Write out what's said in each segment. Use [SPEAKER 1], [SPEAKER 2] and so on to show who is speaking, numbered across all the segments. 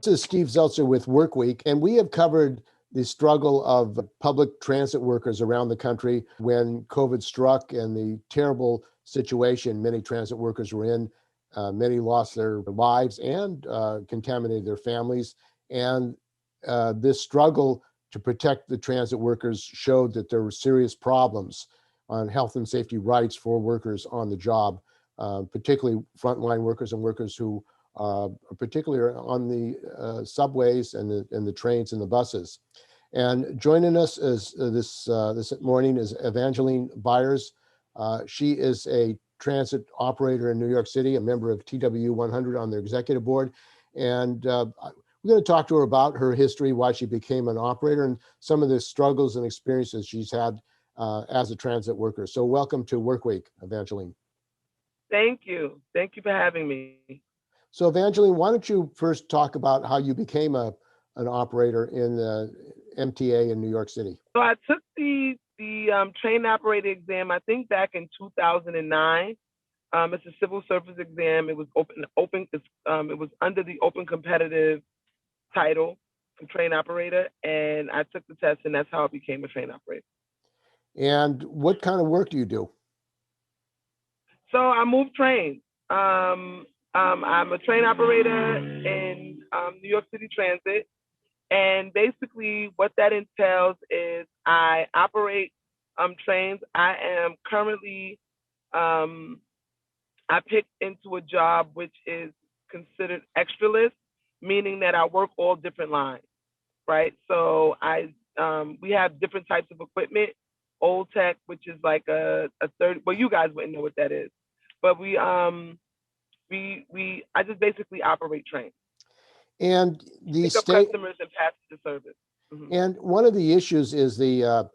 [SPEAKER 1] This is Steve Zeltzer with Workweek, and we have covered the struggle of public transit workers around the country when COVID struck and the terrible situation many transit workers were in. Many lost their lives and contaminated their families. And this struggle to protect the transit workers showed that there were serious problems on health and safety rights for workers on the job, particularly frontline workers and workers who particularly on the subways and the trains and the buses. And joining us is this morning is Evangeline Byars. She is a transit operator in New York City, a member of TWU100 on their executive board. And we're going to talk to her about her history, why she became an operator, and some of the struggles and experiences she's had as a transit worker. So welcome to Workweek, Evangeline.
[SPEAKER 2] Thank you. Thank you for having me.
[SPEAKER 1] So Evangeline, why don't you first talk about how you became an operator in the MTA in New York City?
[SPEAKER 2] So I took the train operator exam, I think back in 2009. It's a civil service exam. It was open. It was under the open competitive title for train operator, and I took the test, and that's how I became a train operator.
[SPEAKER 1] And what kind of work do you do?
[SPEAKER 2] So I move trains. I'm a train operator in New York City Transit. And basically what that entails is I operate trains. I am currently, I picked into a job which is considered extra list, meaning that I work all different lines, right? So we have different types of equipment. Old tech, which is like a 30, well, you guys wouldn't know what that is. But I just basically operate trains.
[SPEAKER 1] And the
[SPEAKER 2] pick up customers and passenger service. Mm-hmm.
[SPEAKER 1] And one of the issues is the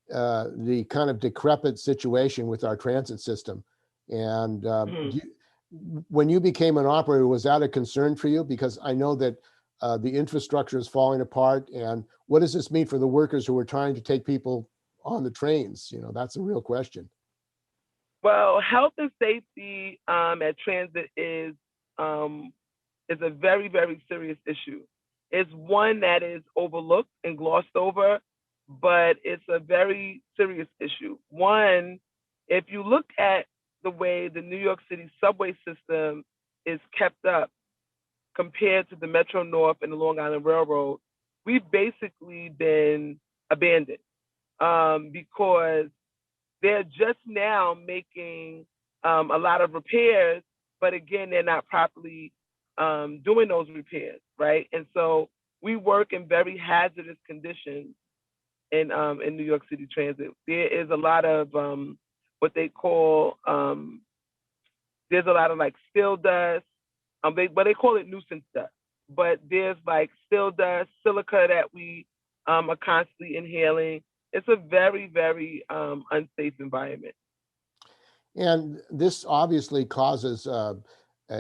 [SPEAKER 1] kind of decrepit situation with our transit system. And when you became an operator, was that a concern for you? Because I know that the infrastructure is falling apart. And what does this mean for the workers who are trying to take people on the trains? You know, that's a real question.
[SPEAKER 2] Well, health and safety at transit is a very, very serious issue. It's one that is overlooked and glossed over, but it's a very serious issue. One, if you look at the way the New York City subway system is kept up compared to the Metro North and the Long Island Railroad, we've basically been abandoned because they're just now making a lot of repairs, but again, they're not properly doing those repairs, right? And so we work in very hazardous conditions in New York City Transit. There is a lot of what they call there's a lot of like still dust. They call it nuisance dust, but there's like still dust, silica that we are constantly inhaling. It's a very, very unsafe environment.
[SPEAKER 1] And this obviously causes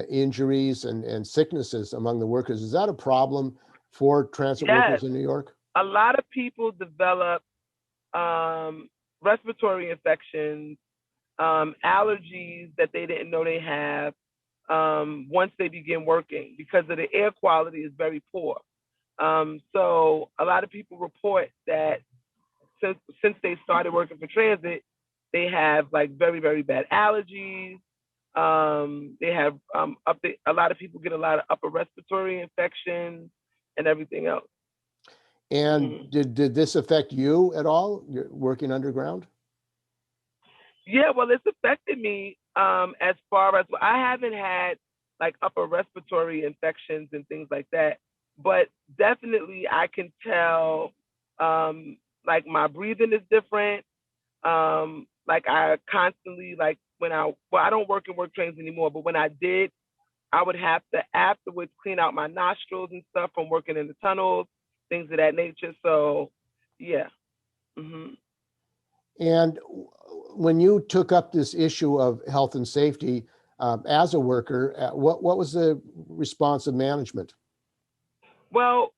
[SPEAKER 1] injuries and sicknesses among the workers. Is that a problem for transit workers in New York?
[SPEAKER 2] A lot of people develop respiratory infections, allergies that they didn't know they have once they begin working because of the air quality is very poor. So a lot of people report that since they started working for transit, they have like very, very bad allergies. They have a lot of people get a lot of upper respiratory infections and everything else.
[SPEAKER 1] And did this affect you at all? You're working underground?
[SPEAKER 2] Yeah, well, it's affected me as far as I haven't had like upper respiratory infections and things like that, but definitely I can tell like my breathing is different. Like I constantly like I don't work in work trains anymore, but when I did, I would have to afterwards clean out my nostrils and stuff from working in the tunnels, things of that nature. So, yeah. Mm-hmm.
[SPEAKER 1] And when you took up this issue of health and safety as a worker, what was the response of management?
[SPEAKER 2] Well,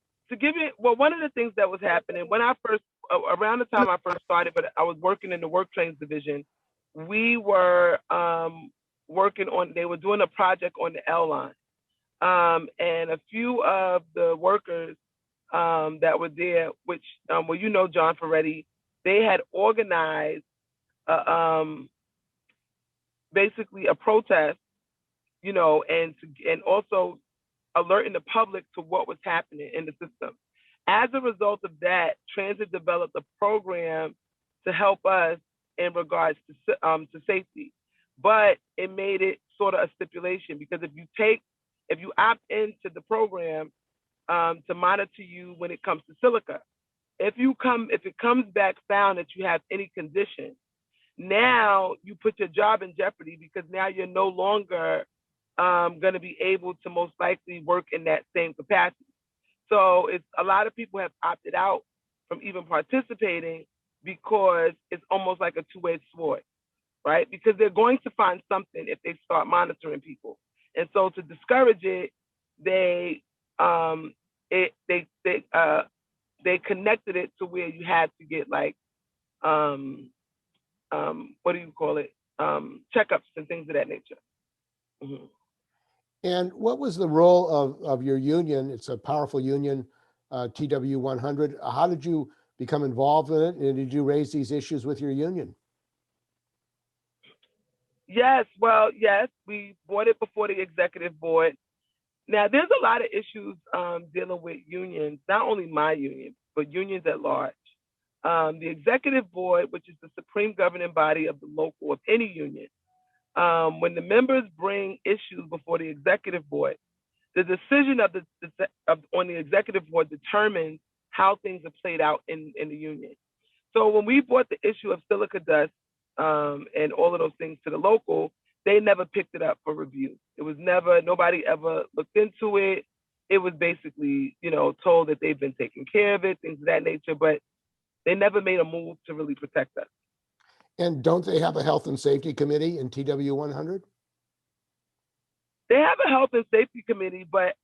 [SPEAKER 2] one of the things that was happening when around the time I first started, but I was working in the work trains division, we were they were doing a project on the L line. And a few of the workers that were there, which, well, you know, John Ferretti, they had organized basically a protest, you know, and also alerting the public to what was happening in the system. As a result of that, Transit developed a program to help us in regards to safety, but it made it sort of a stipulation, because if you opt into the program to monitor you when it comes to silica, if it comes back found that you have any condition, now you put your job in jeopardy, because now you're no longer going to be able to most likely work in that same capacity. So it's a lot of people have opted out from even participating, because it's almost like a two-edged sword, right? Because they're going to find something if they start monitoring people. And so to discourage it, they connected it to where you had to get like what do you call it? Checkups and things of that nature. Mm-hmm.
[SPEAKER 1] And what was the role of your union? It's a powerful union, TWU100. How did you become involved in it? And did you raise these issues with your union?
[SPEAKER 2] Yes, we brought it before the executive board. Now, there's a lot of issues dealing with unions, not only my union, but unions at large. The executive board, which is the supreme governing body of the local of any union, when the members bring issues before the executive board, the decision on the executive board determines how things are played out in the union. So when we brought the issue of silica dust and all of those things to the local, they never picked it up for review. It was nobody ever looked into it. It was basically, you know, told that they've been taking care of it, things of that nature, but they never made a move to really protect us.
[SPEAKER 1] And don't they have a health and safety committee in TWU100?
[SPEAKER 2] They have a health and safety committee, but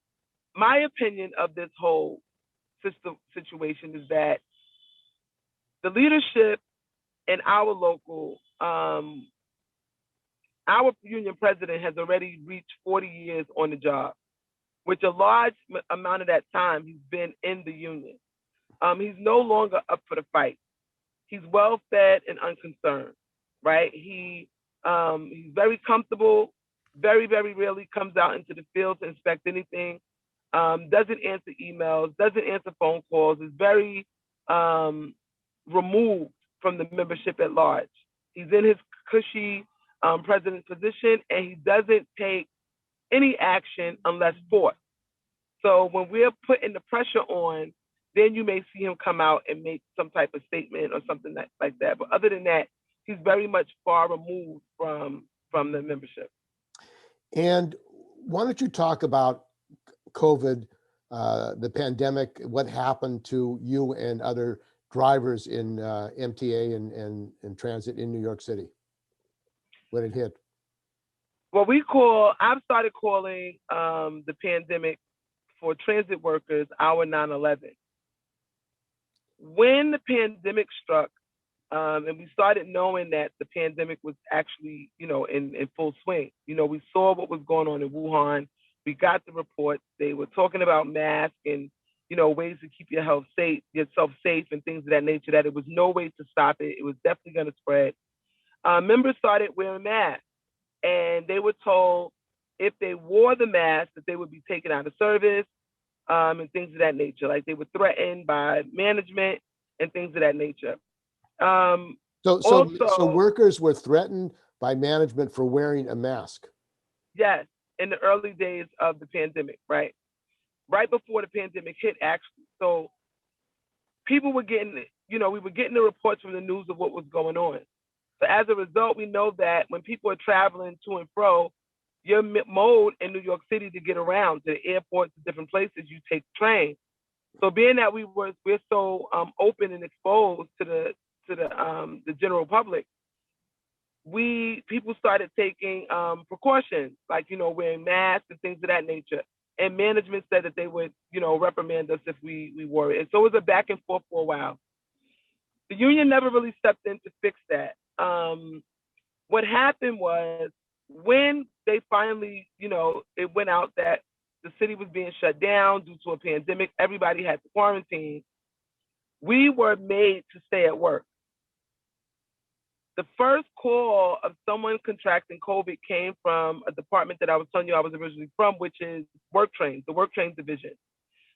[SPEAKER 2] my opinion of this whole situation is that the leadership in our local, our union president has already reached 40 years on the job, which a large amount of that time he's been in the union. He's no longer up for the fight. He's well fed and unconcerned, right? He's very comfortable, very, very rarely comes out into the field to inspect anything, doesn't answer emails, doesn't answer phone calls, is very removed from the membership at large. He's in his cushy president position, and he doesn't take any action unless forced. So when we're putting the pressure on, then you may see him come out and make some type of statement or something like that. But other than that, he's very much far removed from the membership.
[SPEAKER 1] And why don't you talk about COVID, the pandemic, what happened to you and other drivers in MTA and transit in New York City when it hit?
[SPEAKER 2] Well, I've started calling the pandemic for transit workers our 9/11. When the pandemic struck, and we started knowing that the pandemic was actually, you know, in full swing. You know, we saw what was going on in Wuhan. We got the reports. They were talking about masks and, you know, ways to keep yourself safe and things of that nature, that it was no way to stop it. It was definitely going to spread. Members started wearing masks, and they were told if they wore the mask that they would be taken out of service, and things of that nature. Like they were threatened by management and things of that nature.
[SPEAKER 1] So workers were threatened by management for wearing a mask?
[SPEAKER 2] Yes, in the early days of the pandemic, right? Right before the pandemic hit, actually. So people were getting, you know, we were getting the reports from the news of what was going on. So as a result, we know that when people are traveling to and fro, your mode in New York City to get around to the airports, to different places, you take train. So being that we're so open and exposed to the general public, people started taking precautions, like, you know, wearing masks and things of that nature. And management said that they would, you know, reprimand us if we wore it. And so it was a back and forth for a while. The union never really stepped in to fix that. What happened was when they finally, you know, it went out that the city was being shut down due to a pandemic, everybody had to quarantine, we were made to stay at work. The first call of someone contracting COVID came from a department that I was telling you I was originally from, which is work trains, the work trains division.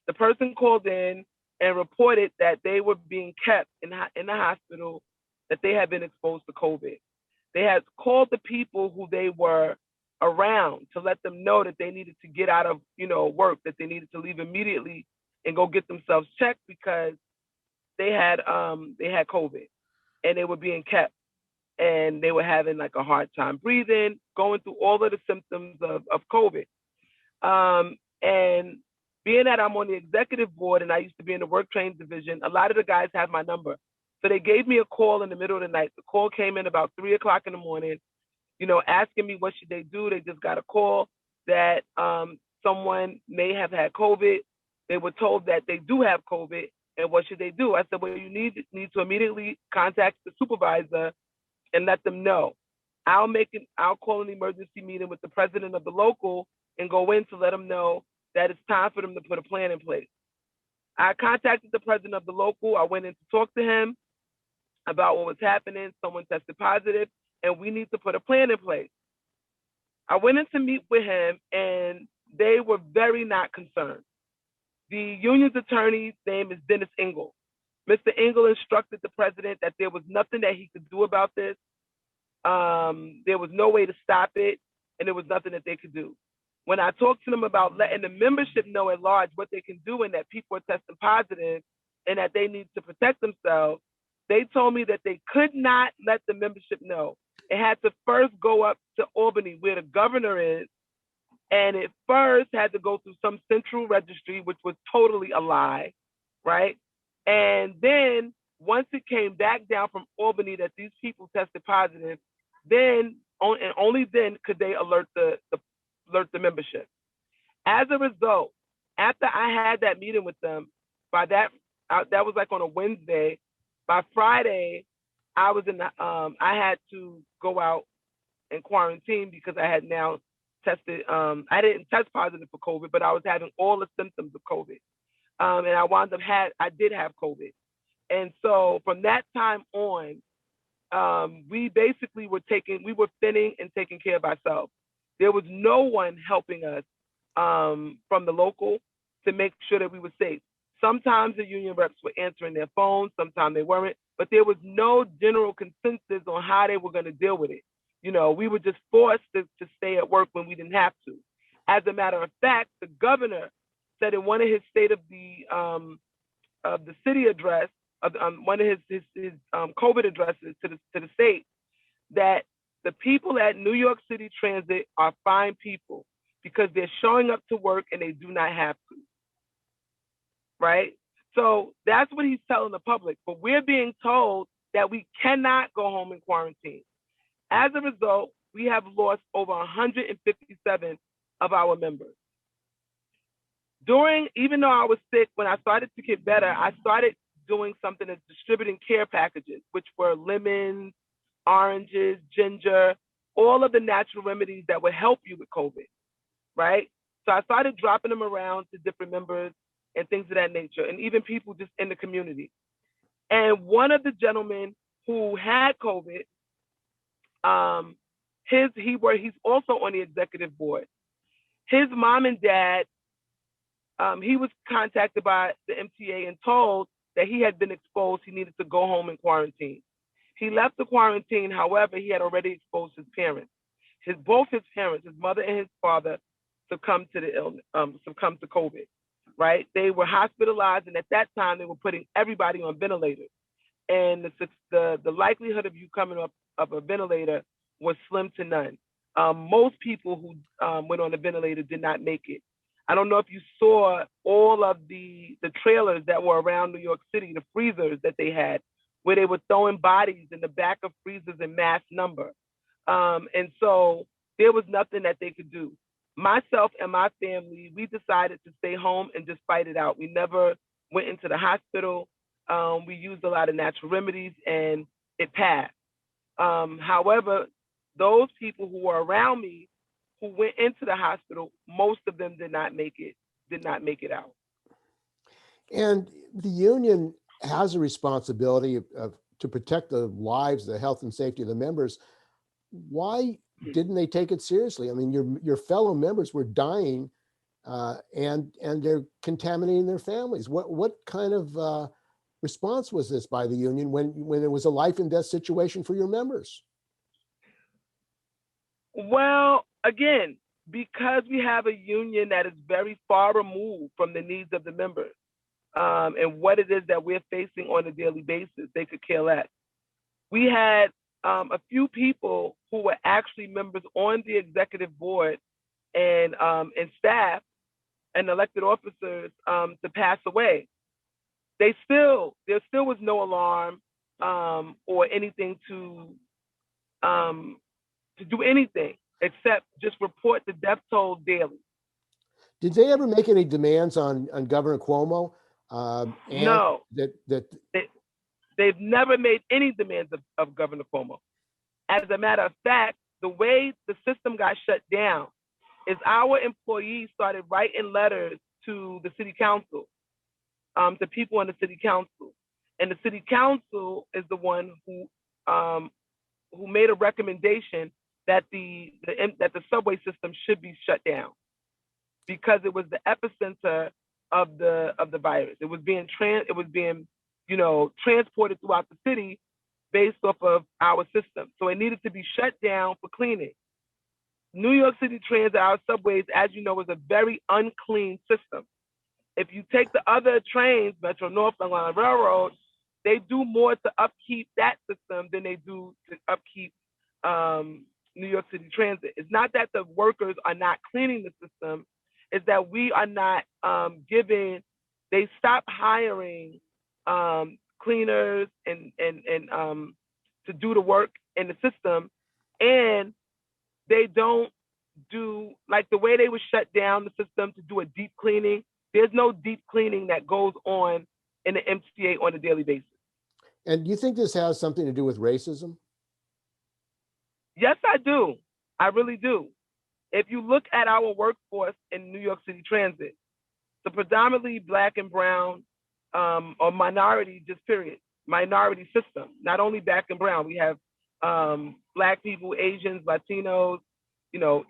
[SPEAKER 2] The person called in and reported that they were being kept in the hospital, that they had been exposed to COVID. They had called the people who they were around to let them know that they needed to get out of, work, that they needed to leave immediately and go get themselves checked because they had COVID and they were being kept and they were having like a hard time breathing, going through all of the symptoms of COVID. And being that I'm on the executive board and I used to be in the work trains division, a lot of the guys have my number. So they gave me a call in the middle of the night. The call came in about 3:00 in the morning, asking me what should they do. They just got a call that someone may have had COVID. They were told that they do have COVID, and what should they do? I said, well, you need to immediately contact the supervisor and let them know. I'll call an emergency meeting with the president of the local and go in to let them know that it's time for them to put a plan in place. I contacted the president of the local. I went in to talk to him about what was happening. Someone tested positive, and we need to put a plan in place. I went in to meet with him, and they were very not concerned. The union's attorney's name is Dennis Engel. Mr. Engel instructed the president that there was nothing that he could do about this. There was no way to stop it, and there was nothing that they could do. When I talked to them about letting the membership know at large what they can do and that people are testing positive and that they need to protect themselves, they told me that they could not let the membership know. It had to first go up to Albany, where the governor is, and it first had to go through some central registry, which was totally a lie, right? And then once it came back down from Albany that these people tested positive, then and only then could they alert the membership. As a result, after I had that meeting with them, that was like on a Wednesday. By Friday, I had to go out and quarantine because I had now tested. I didn't test positive for COVID, but I was having all the symptoms of COVID, and I did have COVID. And so from that time on, we basically were thinning and taking care of ourselves. There was no one helping us from the local to make sure that we were safe. Sometimes the union reps were answering their phones, sometimes they weren't, but there was no general consensus on how they were going to deal with it. We were just forced to stay at work when we didn't have to. As a matter of fact, the governor said in one of his state of the city address, one of his COVID addresses to the state, that the people at New York City Transit are fine people because they're showing up to work and they do not have to, right? So that's what he's telling the public, but we're being told that we cannot go home and quarantine. As a result, we have lost over 157 of our members. Even though I was sick, when I started to get better, I started doing something as distributing care packages, which were lemons, oranges, ginger, all of the natural remedies that would help you with COVID, right? So I started dropping them around to different members and things of that nature, and even people just in the community. And one of the gentlemen who had COVID, he's also on the executive board. His mom and dad, he was contacted by the MTA and told that he had been exposed, he needed to go home and quarantine. He left the quarantine, however, he had already exposed his parents. Both his parents, his mother and his father, succumbed to COVID, right? They were hospitalized, and at that time, they were putting everybody on ventilators. And the likelihood of you coming up of a ventilator was slim to none. Most people who went on the ventilator did not make it. I don't know if you saw all of the trailers that were around New York City, the freezers that they had, where they were throwing bodies in the back of freezers in mass number. And so there was nothing that they could do. Myself and my family, we decided to stay home and just fight it out. We never went into the hospital. We used a lot of natural remedies and it passed. However, those people who were around me who went into the hospital, most of them did not make it out.
[SPEAKER 1] And the union has a responsibility to protect the lives, the health and safety of the members. Why didn't they take it seriously? I mean, your fellow members were dying, and they're contaminating their families. What kind of response was this by the union when it was a life and death situation for your members?
[SPEAKER 2] Well, again, because we have a union that is very far removed from the needs of the members, and what it is that we're facing on a daily basis, they could care less. We had a few people who were actually members on the executive board and staff and elected officers to pass away. There still was no alarm or anything to do anything except just report the death toll daily.
[SPEAKER 1] Did they ever make any demands on Governor Cuomo?
[SPEAKER 2] No, they've never made any demands of Governor Cuomo. As a matter of fact, the way the system got shut down is our employees started writing letters to the city council, to people in the city council, and the city council is the one who made a recommendation that the subway system should be shut down because it was the epicenter of the virus. It was being transported throughout the city based off of our system. So it needed to be shut down for cleaning. New York City Transit, our subways, as you know, is a very unclean system. If you take the other trains, Metro North, Long Island Railroad, they do more to upkeep that system than they do to upkeep New York City Transit. It's not that the workers are not cleaning the system, it's that we are not they stopped hiring cleaners and to do the work in the system, and they don't do, like the way they would shut down the system to do a deep cleaning. There's no deep cleaning that goes on in the MTA on a daily basis.
[SPEAKER 1] And do you think this has something to do with racism?
[SPEAKER 2] Yes, I do. I really do. If you look at our workforce in New York City Transit, the predominantly Black and brown or minority, just period, minority system, not only Black and brown. We have Black people, Asians, Latinos,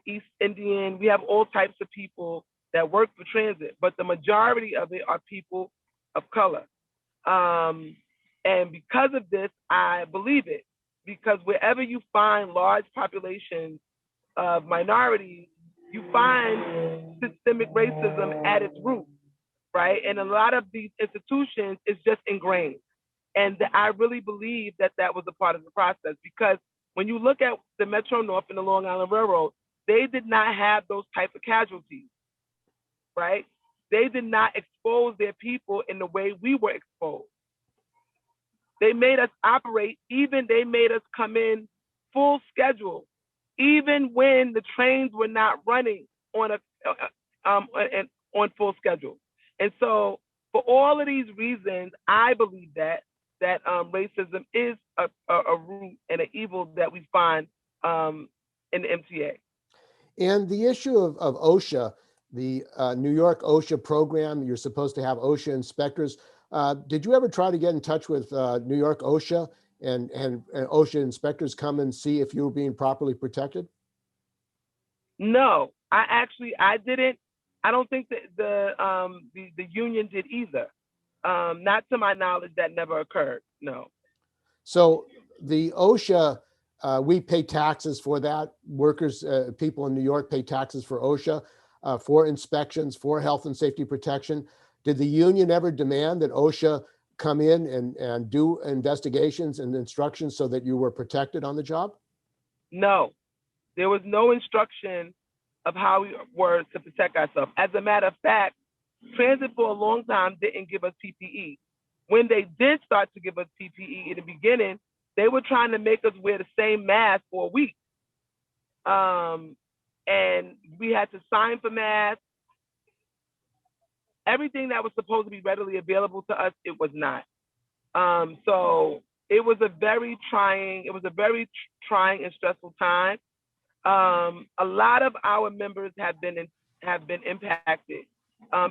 [SPEAKER 2] East Indian. We have all types of people that work for transit, but the majority of it are people of color. And because of this, I believe it, because wherever you find large populations of minorities, you find systemic racism at its root, right? And a lot of these institutions is just ingrained. And I really believe that was a part of the process, because when you look at the Metro North and the Long Island Railroad, they did not have those type of casualties, right? They did not expose their people in the way we were exposed. They made us operate, they made us come in full schedule, even when the trains were not running on full schedule. And so for all of these reasons, I believe that racism is a root and an evil that we find in the MTA.
[SPEAKER 1] And the issue of OSHA, the New York OSHA program, you're supposed to have OSHA inspectors. Did you ever try to get in touch with New York OSHA and OSHA inspectors come and see if you were being properly protected?
[SPEAKER 2] No, I didn't. I don't think that the union did either. Not to my knowledge, that never occurred. No.
[SPEAKER 1] So the OSHA, we pay taxes for that. Workers, people in New York pay taxes for OSHA, for inspections, for health and safety protection. Did the union ever demand that OSHA come in and do investigations and instructions so that you were protected on the job?
[SPEAKER 2] No, there was no instruction of how we were to protect ourselves. As a matter of fact, transit for a long time didn't give us PPE. When they did start to give us PPE in the beginning, they were trying to make us wear the same mask for a week. And we had to sign for masks. Everything that was supposed to be readily available to us, it was not. So it was a very trying and stressful time. A lot of our members have been impacted.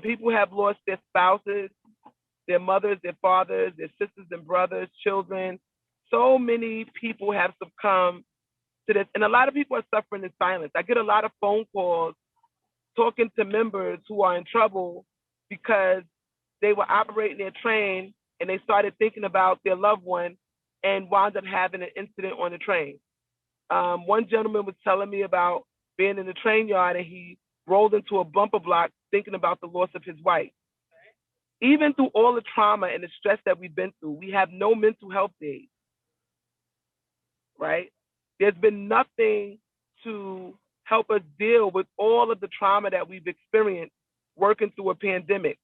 [SPEAKER 2] People have lost their spouses, their mothers, their fathers, their sisters and brothers, children. So many people have succumbed to this, and a lot of people are suffering in silence. I get a lot of phone calls talking to members who are in trouble because they were operating their train and they started thinking about their loved one and wound up having an incident on the train. One gentleman was telling me about being in the train yard and he rolled into a bumper block thinking about the loss of his wife. Even through all the trauma and the stress that we've been through, we have no mental health days, right? There's been nothing to help us deal with all of the trauma that we've experienced working through a pandemic.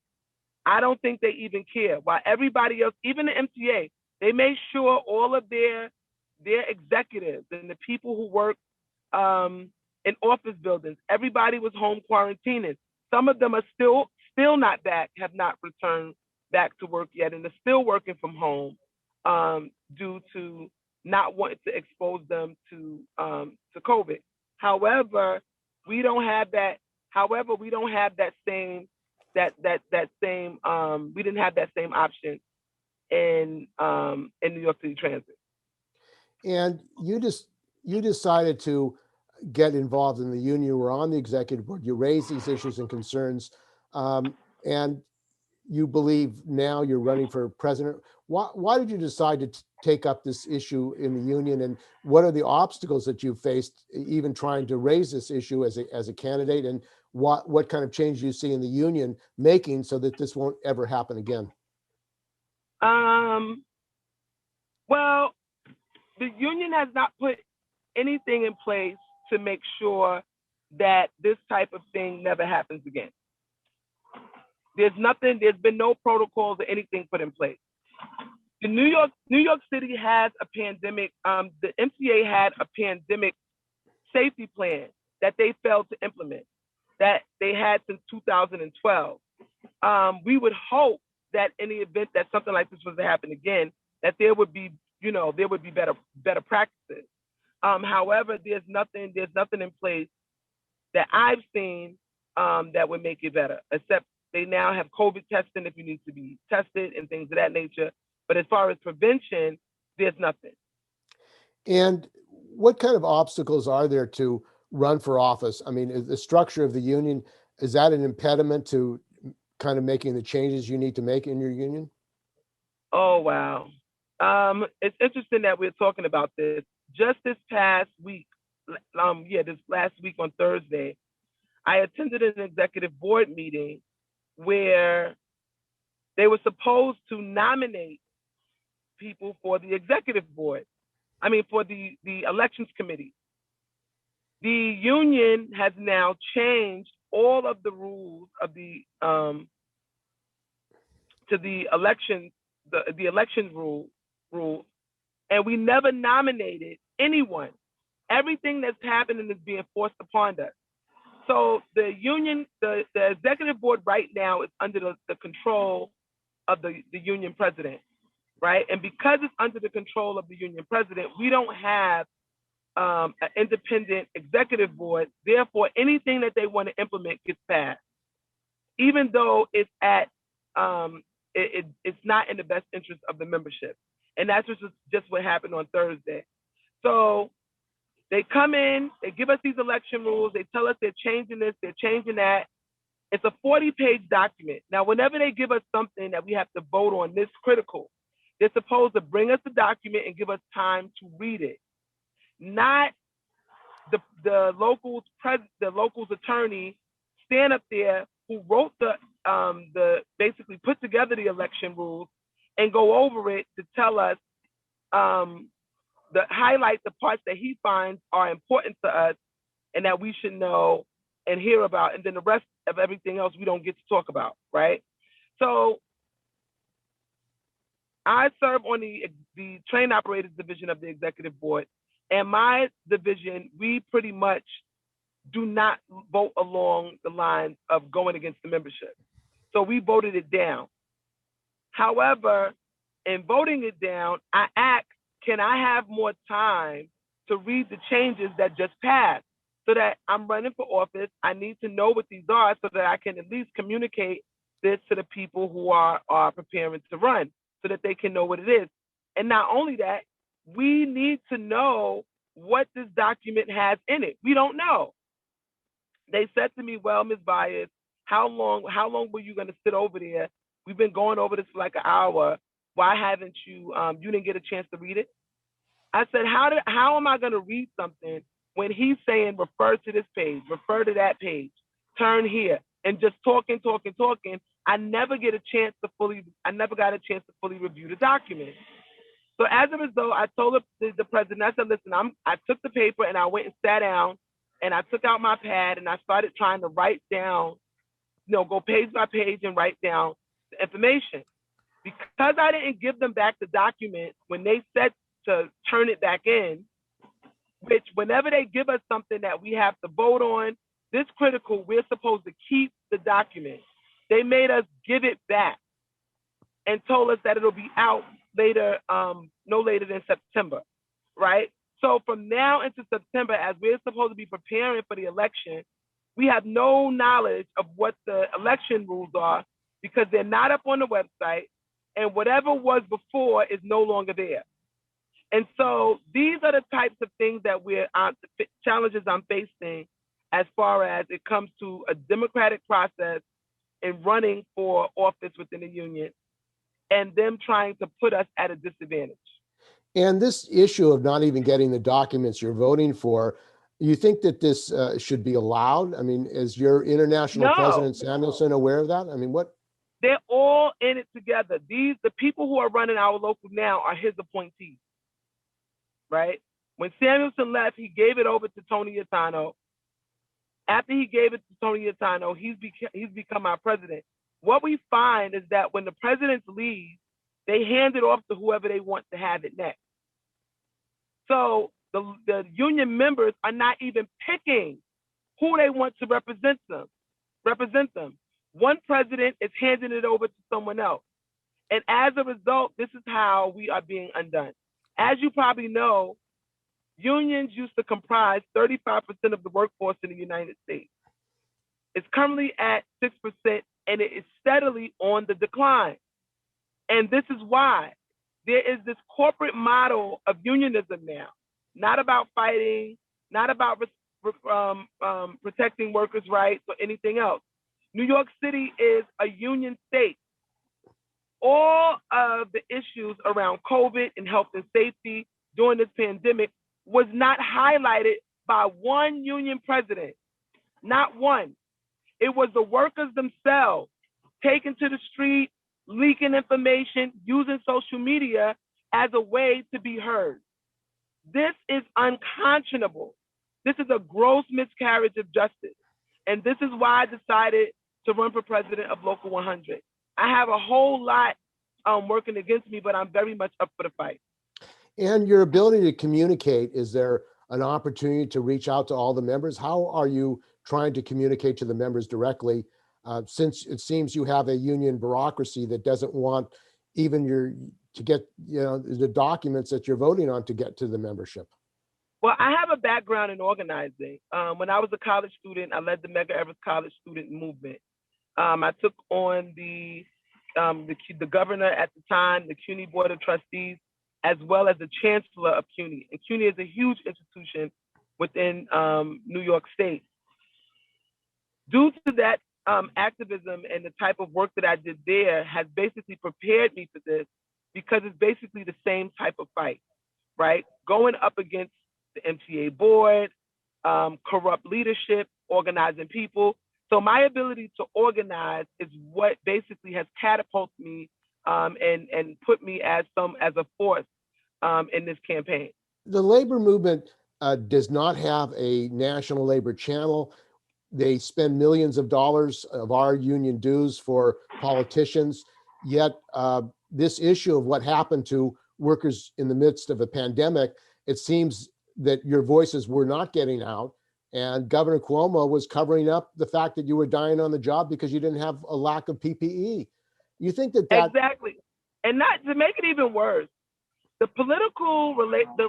[SPEAKER 2] I don't think they even care. While everybody else, even the MTA, they made sure all of their executives and the people who work in office buildings, everybody was home quarantining. Some of them are still not back, have not returned back to work yet, and are still working from home due to not wanting to expose them to COVID. However, we don't have that. However, we don't have that same we didn't have that same option in New York City Transit.
[SPEAKER 1] And you decided to get involved in the union. You were on the executive board. You raised these issues and concerns, and you believe now you're running for president. Why did you decide to take up this issue in the union, and what are the obstacles that you faced even trying to raise this issue as a candidate, and what kind of change do you see in the union making so that this won't ever happen again?
[SPEAKER 2] Well, the union has not put anything in place to make sure that this type of thing never happens again. There's been no protocols or anything put in place. The New York City has a pandemic, the MTA had a pandemic safety plan that they failed to implement, that they had since 2012. We would hope that in the event that something like this was to happen again, that there would be better practices. However, there's nothing in place that I've seen that would make it better, except they now have COVID testing if you need to be tested and things of that nature. But as far as prevention, there's nothing.
[SPEAKER 1] And what kind of obstacles are there to run for office? I mean, the structure of the union, is that an impediment to kind of making the changes you need to make in your union?
[SPEAKER 2] Oh, wow. It's interesting that we're talking about this. Just this past week, this last week on Thursday, I attended an executive board meeting where they were supposed to nominate people for the executive board. For the elections committee. The union has now changed all of the rules of the to the election rules, and we never nominated anyone. Everything that's happening is being forced upon us. So the union, the executive board right now is under the control of the union president, right? And because it's under the control of the union president, we don't have an independent executive board. Therefore, anything that they want to implement gets passed, even though it's it's not in the best interest of the membership. And that's just what happened on Thursday. So they come in, they give us these election rules, they tell us they're changing this, they're changing that. It's a 40-page document. Now, whenever they give us something that we have to vote on this critical, they're supposed to bring us the document and give us time to read it. Not the local's attorney stand up there who wrote the basically put together the election rules and go over it to tell us highlight the parts that he finds are important to us and that we should know and hear about, and then the rest of everything else we don't get to talk about, right? So I serve on the train operators division of the executive board, and my division, we pretty much do not vote along the lines of going against the membership. So we voted it down. However, in voting it down, I asked, can I have more time to read the changes that just passed? so that I'm running for office. I need to know what these are so that I can at least communicate this to the people who are preparing to run so that they can know what it is. And not only that, we need to know what this document has in it. We don't know. They said to me, well, Ms. Byers, how long were you going to sit over there? We've been going over this for like an hour. Why haven't you, you didn't get a chance to read it? I said, how am I going to read something when he's saying, refer to this page, refer to that page, turn here, and just talking. I never got a chance to fully review the document. So as a result, I told the president, I said, listen, I took the paper and I went and sat down and I took out my pad and I started trying to write down, go page by page and write down the information. Because I didn't give them back the document when they said to turn it back in, which whenever they give us something that we have to vote on, this critical, we're supposed to keep the document. They made us give it back and told us that it'll be out later, no later than September, right? So from now into September, as we're supposed to be preparing for the election, we have no knowledge of what the election rules are because they're not up on the website, and whatever was before is no longer there. And so these are the types of things that challenges I'm facing as far as it comes to a democratic process in running for office within the union and them trying to put us at a disadvantage.
[SPEAKER 1] And this issue of not even getting the documents you're voting for, you think that this should be allowed? I mean, is your international president Samuelson aware of that? I mean, what?
[SPEAKER 2] They're all in it together. The people who are running our local now are his appointees, right? When Samuelson left, he gave it over to Tony Atano. After he gave it to Tony Atano, he's become our president. What we find is that when the presidents leave, they hand it off to whoever they want to have it next. So the union members are not even picking who they want to represent them. One president is handing it over to someone else. And as a result, this is how we are being undone. As you probably know, unions used to comprise 35% of the workforce in the United States. It's currently at 6%, and it is steadily on the decline. And this is why there is this corporate model of unionism now, not about fighting, not about protecting workers' rights or anything else. New York City is a union state. All of the issues around COVID and health and safety during this pandemic was not highlighted by one union president, not one. It was the workers themselves taken to the street, leaking information, using social media as a way to be heard. This is unconscionable. This is a gross miscarriage of justice. And this is why I decided to run for president of Local 100. I have a whole lot working against me, but I'm very much up for the fight.
[SPEAKER 1] And your ability to communicate, is there an opportunity to reach out to all the members? How are you trying to communicate to the members directly, since it seems you have a union bureaucracy that doesn't want even to get the documents that you're voting on to get to the membership?
[SPEAKER 2] Well, I have a background in organizing. When I was a college student, I led the Medgar Evers College student movement. I took on the governor at the time, the CUNY Board of Trustees, as well as the chancellor of CUNY. And CUNY is a huge institution within New York State. Due to that activism and the type of work that I did there has basically prepared me for this, because it's basically the same type of fight, right? Going up against the MTA board, corrupt leadership, organizing people. So my ability to organize is what basically has catapulted me and put me as a force in this campaign.
[SPEAKER 1] The labor movement does not have a national labor channel. They spend millions of dollars of our union dues for politicians. Yet this issue of what happened to workers in the midst of a pandemic, it seems that your voices were not getting out. And Governor Cuomo was covering up the fact that you were dying on the job because you didn't have a lack of PPE. You think that
[SPEAKER 2] Exactly. And not to make it even worse, the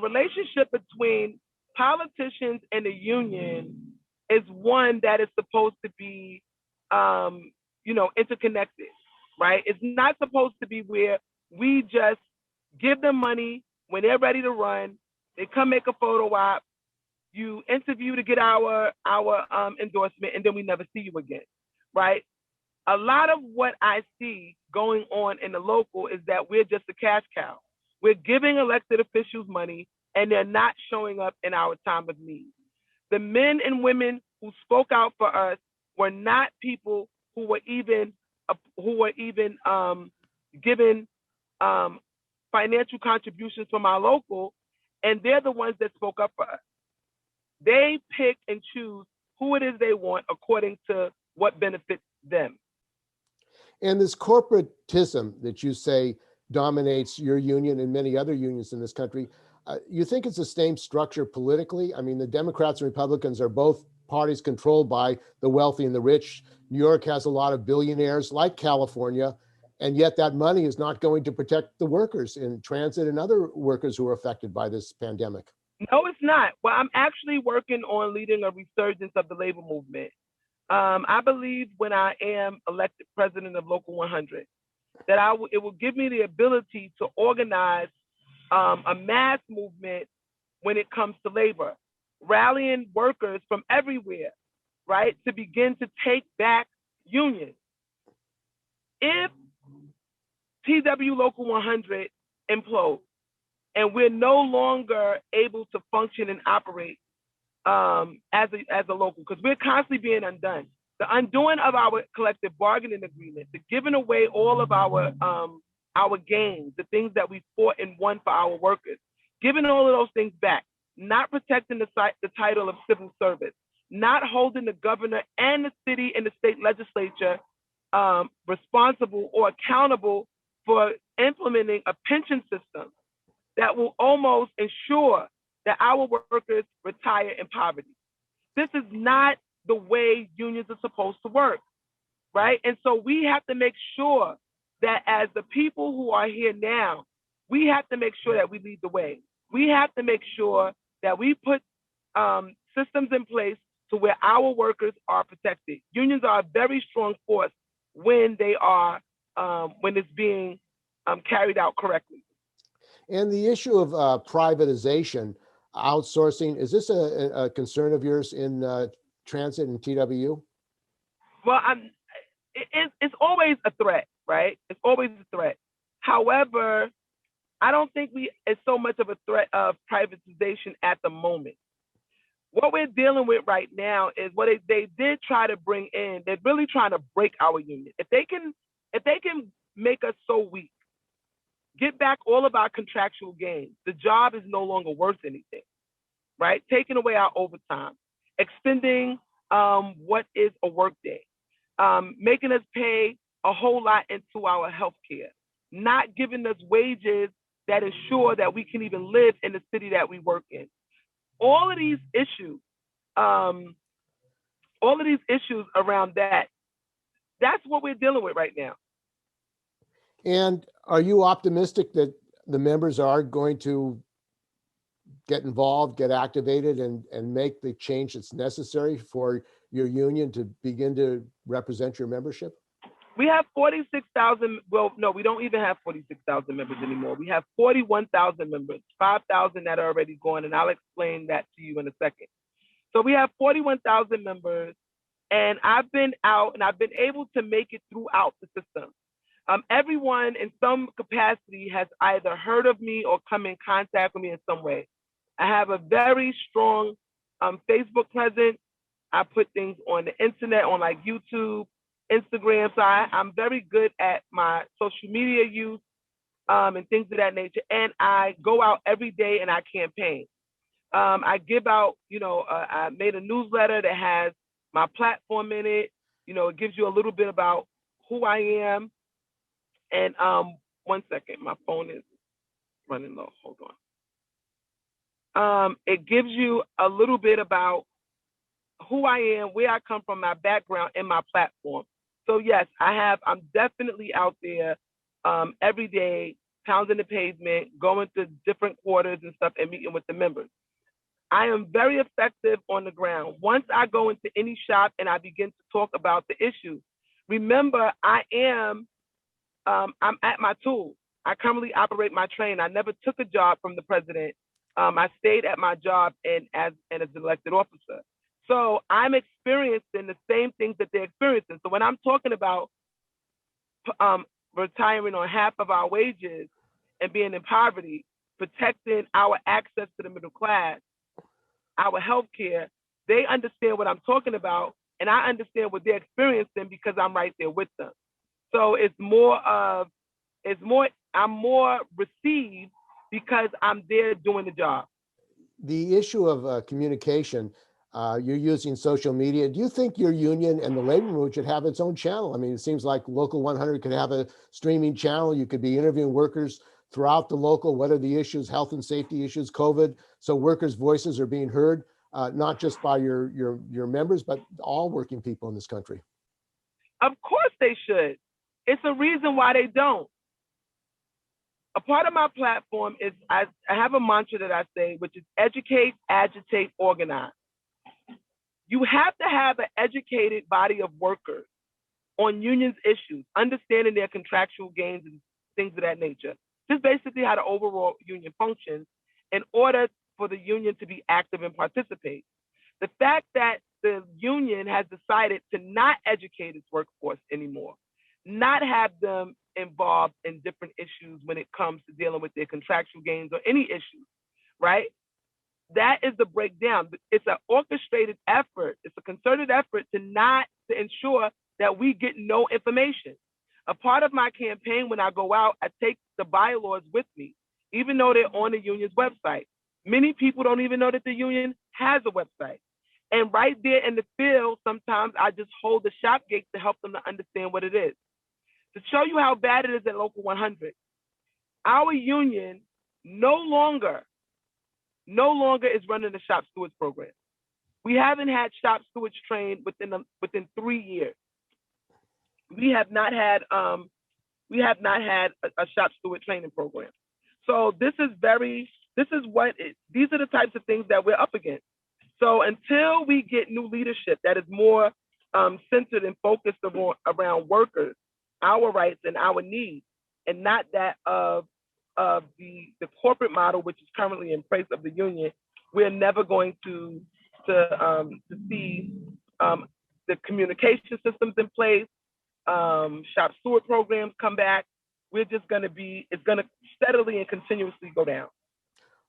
[SPEAKER 2] relationship between politicians and the union is one that is supposed to be, interconnected, right? It's not supposed to be where we just give them money when they're ready to run. They come make a photo op, you interview to get our endorsement, and then we never see you again, right? A lot of what I see going on in the local is that we're just a cash cow. We're giving elected officials money, and they're not showing up in our time of need. The men and women who spoke out for us were not people who were even given financial contributions from our local, and they're the ones that spoke up for us. They pick and choose who it is they want according to what benefits them.
[SPEAKER 1] And this corporatism that you say dominates your union and many other unions in this country, you think it's the same structure politically? I mean, the Democrats and Republicans are both parties controlled by the wealthy and the rich. New York has a lot of billionaires like California, and yet that money is not going to protect the workers in transit and other workers who are affected by this pandemic.
[SPEAKER 2] No, it's not. Well, I'm actually working on leading a resurgence of the labor movement. I believe when I am elected president of Local 100, that it will give me the ability to organize a mass movement when it comes to labor, rallying workers from everywhere, right, to begin to take back unions. If TWU Local 100 implodes and we're no longer able to function and operate as a local, because we're constantly being undone. The undoing of our collective bargaining agreement, the giving away all of our gains, the things that we fought and won for our workers, giving all of those things back, not protecting the title of civil service, not holding the governor and the city and the state legislature responsible or accountable for implementing a pension system that will almost ensure that our workers retire in poverty. This is not the way unions are supposed to work, right? And so we have to make sure that as the people who are here now, we have to make sure that we lead the way. We have to make sure that we put systems in place to where our workers are protected. Unions are a very strong force when they are, when it's being carried out correctly.
[SPEAKER 1] And the issue of privatization, outsourcing, is this a concern of yours in transit and TWU?
[SPEAKER 2] Well, it's always a threat, right? It's always a threat. However, I don't think it's so much of a threat of privatization at the moment. What we're dealing with right now is what they did try to bring in. They're really trying to break our union. If they can make us so weak, get back all of our contractual gains, the job is no longer worth anything, right? Taking away our overtime, extending what is a work day, making us pay a whole lot into our health care, not giving us wages that ensure that we can even live in the city that we work in. All of these issues around that's what we're dealing with right now.
[SPEAKER 1] And are you optimistic that the members are going to get involved, get activated, and make the change that's necessary for your union to begin to represent your membership?
[SPEAKER 2] We have 46,000. Well, no, we don't even have 46,000 members anymore. We have 41,000 members, 5,000 that are already gone, and I'll explain that to you in a second. So we have 41,000 members, and I've been out and I've been able to make it throughout the system. Everyone in some capacity has either heard of me or come in contact with me in some way. I have a very strong Facebook presence. I put things on the internet, on like YouTube, Instagram. So I'm very good at my social media use and things of that nature. And I go out every day and I campaign. I give out, I made a newsletter that has my platform in it. It gives you a little bit about who I am. And 1 second, my phone is running low. Hold on. It gives you a little bit about who I am, where I come from, my background, and my platform. So yes, I'm definitely out there every day, pounding the pavement, going to different quarters and stuff and meeting with the members. I am very effective on the ground. Once I go into any shop and I begin to talk about the issue, remember, I'm at my tools. I currently operate my train. I never took a job from the president. I stayed at my job and as an elected officer. So I'm experiencing the same things that they're experiencing. So when I'm talking about retiring on half of our wages and being in poverty, protecting our access to the middle class, our health care, they understand what I'm talking about, and I understand what they're experiencing because I'm right there with them. So I'm more received because I'm there doing the job.
[SPEAKER 1] The issue of communication, you're using social media. Do you think your union and the labor movement should have its own channel? I mean, it seems like Local 100 could have a streaming channel. You could be interviewing workers throughout the local. What are the issues, health and safety issues, COVID? So workers' voices are being heard, not just by your members, but all working people in this country.
[SPEAKER 2] Of course they should. It's a reason why they don't. A part of my platform is I have a mantra that I say, which is educate, agitate, organize. You have to have an educated body of workers on unions issues, understanding their contractual gains and things of that nature. Just basically how the overall union functions in order for the union to be active and participate. The fact that the union has decided to not educate its workforce anymore, not have them involved in different issues when it comes to dealing with their contractual gains or any issues, right? That is the breakdown. It's an orchestrated effort. It's a concerted effort to ensure that we get no information. A part of my campaign when I go out, I take the bylaws with me, even though they're on the union's website. Many people don't even know that the union has a website. And right there in the field, sometimes I just hold the shop gate to help them to understand what it is. To show you how bad it is at Local 100, our union no longer is running the shop stewards program. We haven't had shop stewards trained within 3 years. We have not had a shop steward training program. So these are the types of things that we're up against. So until we get new leadership that is more centered and focused around workers, our rights and our needs, and not that of the corporate model, which is currently in place of the union, we're never going to see the communication systems in place, shop steward programs come back. It's going to steadily and continuously go down.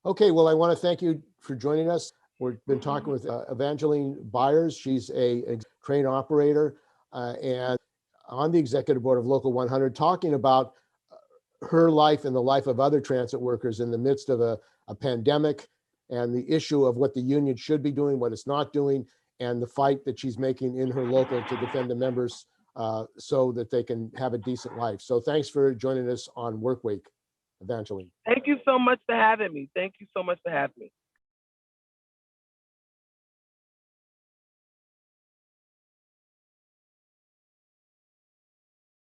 [SPEAKER 1] Okay, well, I want to thank you for joining us. We've been talking with Evangeline Byars. She's a train operator and on the executive board of Local 100, talking about her life and the life of other transit workers in the midst of a pandemic and the issue of what the union should be doing, what it's not doing, and the fight that she's making in her local to defend the members so that they can have a decent life. So thanks for joining us on Work Week, Evangeline.
[SPEAKER 2] Thank you so much for having me. Thank you so much for having me.